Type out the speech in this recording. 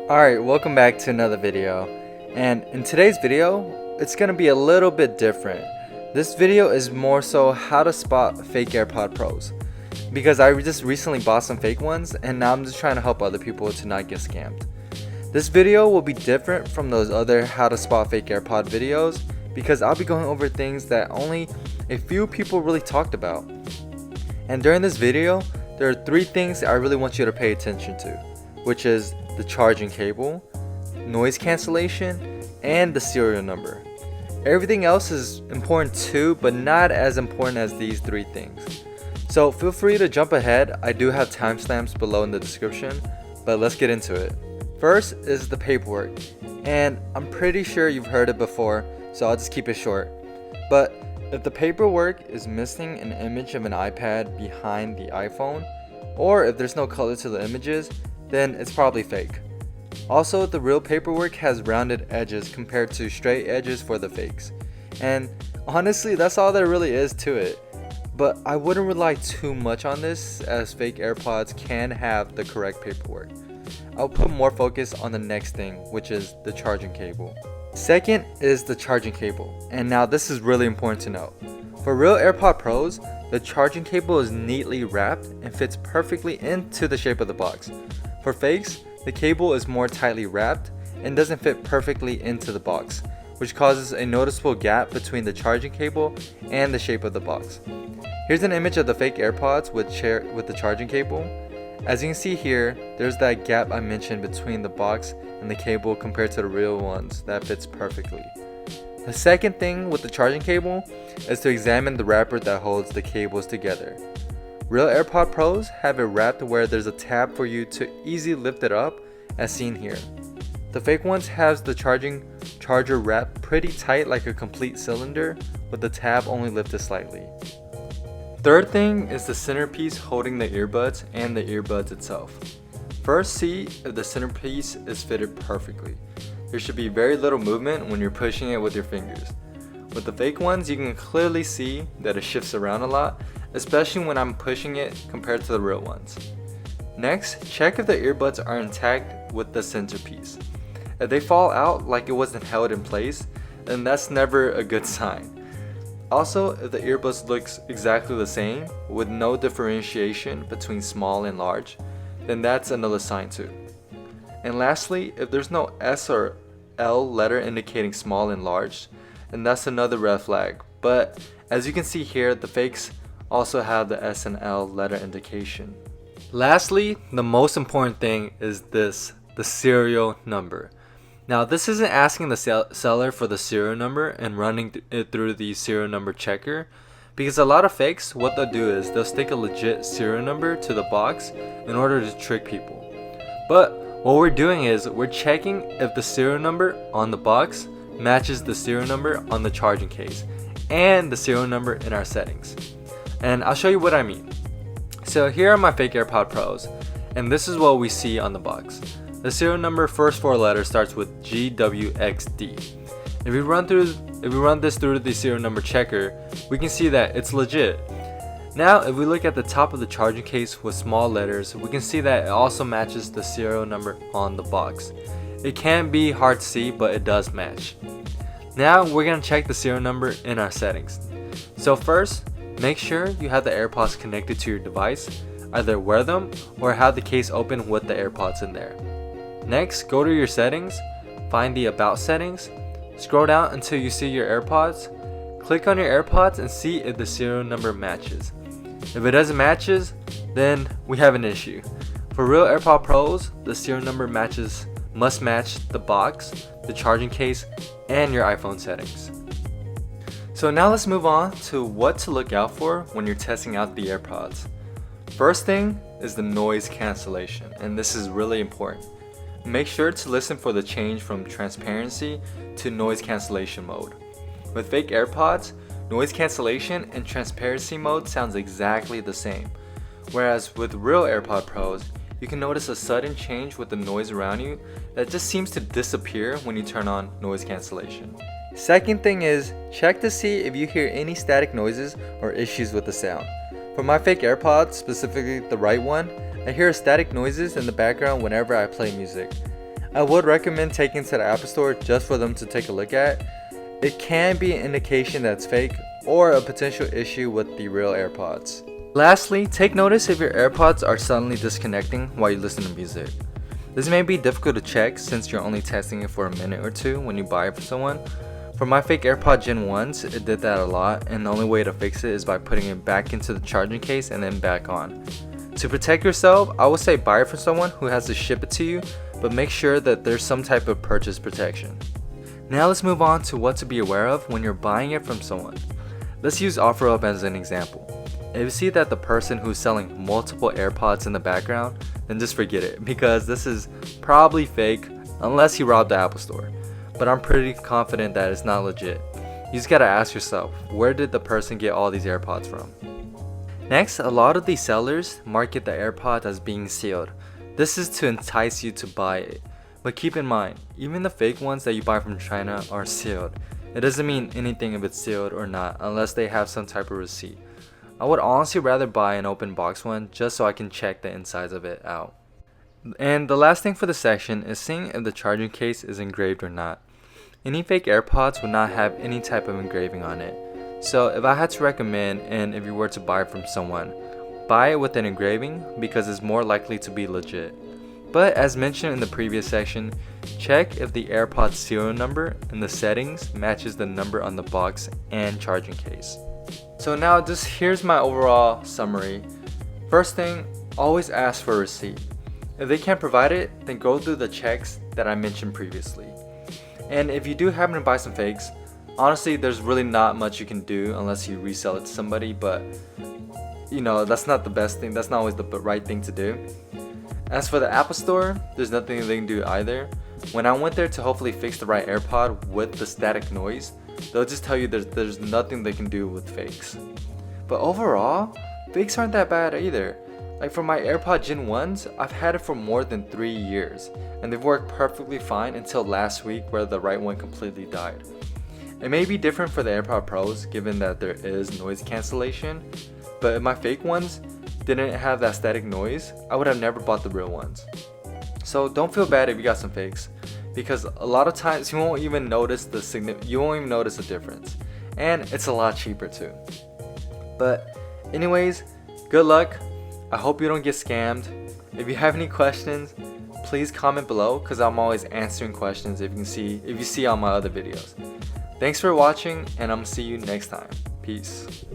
Alright, welcome back to another video. And in today's video, it's going to be a little bit different. This video is more so how to spot fake AirPod Pros. Because I just recently bought some fake ones and now I'm just trying to help other people to not get scammed. This video will be different from those other how to spot fake AirPod videos because I'll be going over things that only a few people really talked about. And during this video, there are 3 things I really want you to pay attention to, which is the charging cable, noise cancellation, and the serial number. Everything else is important too, but not as important as these 3 things. So feel free to jump ahead. I do have timestamps below in the description, but let's get into it. First is the paperwork, and I'm pretty sure you've heard it before, so I'll just keep it short. But if the paperwork is missing an image of an iPad behind the iPhone, or if there's no color to the images, then it's probably fake. Also, the real paperwork has rounded edges compared to straight edges for the fakes. And honestly, that's all there really is to it. But I wouldn't rely too much on this, as fake AirPods can have the correct paperwork. I'll put more focus on the next thing, which is the charging cable. Second is the charging cable, and now this is really important to know. For real AirPod Pros, the charging cable is neatly wrapped and fits perfectly into the shape of the box. For fakes, the cable is more tightly wrapped and doesn't fit perfectly into the box, which causes a noticeable gap between the charging cable and the shape of the box. Here's an image of the fake AirPods with the charging cable. As you can see here, there's that gap I mentioned between the box and the cable compared to the real ones that fits perfectly. The second thing with the charging cable is to examine the wrapper that holds the cables together. Real AirPod Pros have it wrapped where there's a tab for you to easily lift it up, as seen here. The fake ones have the charger wrapped pretty tight like a complete cylinder, with the tab only lifted slightly. Third thing is the centerpiece holding the earbuds and the earbuds itself. First, see if the centerpiece is fitted perfectly. There should be very little movement when you're pushing it with your fingers. With the fake ones, you can clearly see that it shifts around a lot, especially when I'm pushing it compared to the real ones. Next, check if the earbuds are intact with the centerpiece. If they fall out like it wasn't held in place, then that's never a good sign. Also, if the earbuds looks exactly the same with no differentiation between small and large, then that's another sign too. And lastly, if there's no S or L letter indicating small and large, then that's another red flag. But as you can see here, the fakes also have the S and L letter indication. Lastly, the most important thing is this, the serial number. Now, this isn't asking the seller for the serial number and running it through the serial number checker, because a lot of fakes, what they'll do is they'll stick a legit serial number to the box in order to trick people. But what we're doing is we're checking if the serial number on the box matches the serial number on the charging case and the serial number in our settings. And I'll show you what I mean. So here are my fake AirPod Pros, and this is what we see on the box. The serial number first 4 letters starts with GWXD. If we run this through the serial number checker, we can see that it's legit. Now, if we look at the top of the charging case with small letters, we can see that it also matches the serial number on the box. It can be hard to see, but it does match. Now, we're going to check the serial number in our settings. So first, make sure you have the AirPods connected to your device, either wear them or have the case open with the AirPods in there. Next, go to your settings, find the About settings, scroll down until you see your AirPods, click on your AirPods and see if the serial number matches. If it doesn't match, then we have an issue. For real AirPod Pros, the serial number must match the box, the charging case, and your iPhone settings. So now let's move on to what to look out for when you're testing out the AirPods. First thing is the noise cancellation, and this is really important. Make sure to listen for the change from transparency to noise cancellation mode. With fake AirPods, noise cancellation and transparency mode sounds exactly the same. Whereas with real AirPod Pros, you can notice a sudden change with the noise around you that just seems to disappear when you turn on noise cancellation. Second thing is, check to see if you hear any static noises or issues with the sound. For my fake AirPods, specifically the right one, I hear static noises in the background whenever I play music. I would recommend taking to the Apple Store just for them to take a look at. It can be an indication that it's fake or a potential issue with the real AirPods. Lastly, take notice if your AirPods are suddenly disconnecting while you listen to music. This may be difficult to check since you're only testing it for a minute or two when you buy it from someone. For my fake AirPod Gen 1s, it did that a lot, and the only way to fix it is by putting it back into the charging case and then back on. To protect yourself, I would say buy it from someone who has to ship it to you, but make sure that there's some type of purchase protection. Now let's move on to what to be aware of when you're buying it from someone. Let's use OfferUp as an example. If you see that the person who's selling multiple AirPods in the background, then just forget it, because this is probably fake unless you robbed the Apple Store. But I'm pretty confident that it's not legit. You just gotta ask yourself, where did the person get all these AirPods from? Next, a lot of these sellers market the AirPods as being sealed. This is to entice you to buy it. But keep in mind, even the fake ones that you buy from China are sealed. It doesn't mean anything if it's sealed or not unless they have some type of receipt. I would honestly rather buy an open box one just so I can check the insides of it out. And the last thing for the section is seeing if the charging case is engraved or not. Any fake AirPods will not have any type of engraving on it. So if I had to recommend, and if you were to buy it from someone, buy it with an engraving because it's more likely to be legit. But as mentioned in the previous section, check if the AirPods serial number in the settings matches the number on the box and charging case. So now just here's my overall summary. First thing, always ask for a receipt. If they can't provide it, then go through the checks that I mentioned previously. And if you do happen to buy some fakes, honestly there's really not much you can do unless you resell it to somebody, but you know, that's not the best thing, that's not always the right thing to do. As for the Apple Store, there's nothing they can do either. When I went there to hopefully fix the right AirPod with the static noise, they'll just tell you there's nothing they can do with fakes. But overall, fakes aren't that bad either. Like for my AirPod Gen 1s, I've had it for more than 3 years, and they've worked perfectly fine until last week where the right one completely died. It may be different for the AirPod Pros given that there is noise cancellation, but if my fake ones didn't have that static noise, I would have never bought the real ones. So don't feel bad if you got some fakes, because a lot of times you won't even notice the difference, and it's a lot cheaper too. But anyways, good luck. I hope you don't get scammed. If you have any questions, please comment below because I'm always answering questions if you see on my other videos. Thanks for watching, and I'm gonna see you next time. Peace.